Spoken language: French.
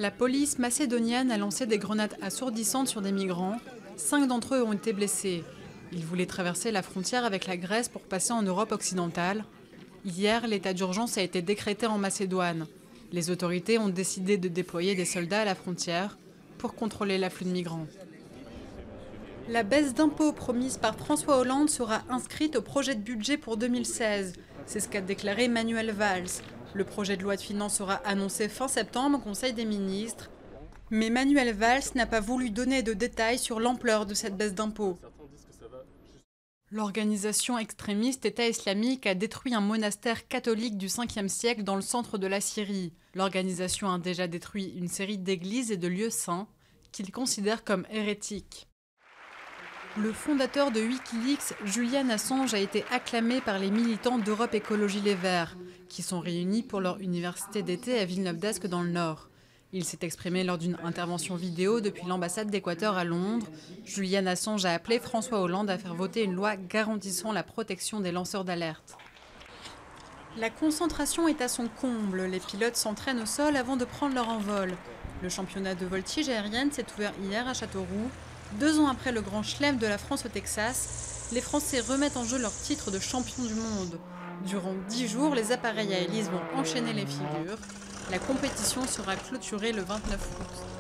La police macédonienne a lancé des grenades assourdissantes sur des migrants. 5 d'entre eux ont été blessés. Ils voulaient traverser la frontière avec la Grèce pour passer en Europe occidentale. Hier, l'état d'urgence a été décrété en Macédoine. Les autorités ont décidé de déployer des soldats à la frontière pour contrôler l'afflux de migrants. La baisse d'impôts promise par François Hollande sera inscrite au projet de budget pour 2016. C'est ce qu'a déclaré Manuel Valls. Le projet de loi de finances sera annoncé fin septembre au Conseil des ministres. Mais Manuel Valls n'a pas voulu donner de détails sur l'ampleur de cette baisse d'impôts. L'organisation extrémiste État islamique a détruit un monastère catholique du 5e siècle dans le centre de la Syrie. L'organisation a déjà détruit une série d'églises et de lieux saints qu'il considère comme hérétiques. Le fondateur de Wikileaks, Julian Assange, a été acclamé par les militants d'Europe Écologie Les Verts, qui sont réunis pour leur université d'été à Villeneuve-d'Ascq dans le Nord. Il s'est exprimé lors d'une intervention vidéo depuis l'ambassade d'Équateur à Londres. Julian Assange a appelé François Hollande à faire voter une loi garantissant la protection des lanceurs d'alerte. La concentration est à son comble. Les pilotes s'entraînent au sol avant de prendre leur envol. Le championnat de voltige aérienne s'est ouvert hier à Châteauroux. 2 ans après le Grand Chelem de la France au Texas, les Français remettent en jeu leur titre de champion du monde. Durant 10 jours, les appareils à hélice vont enchaîner les figures. La compétition sera clôturée le 29 août.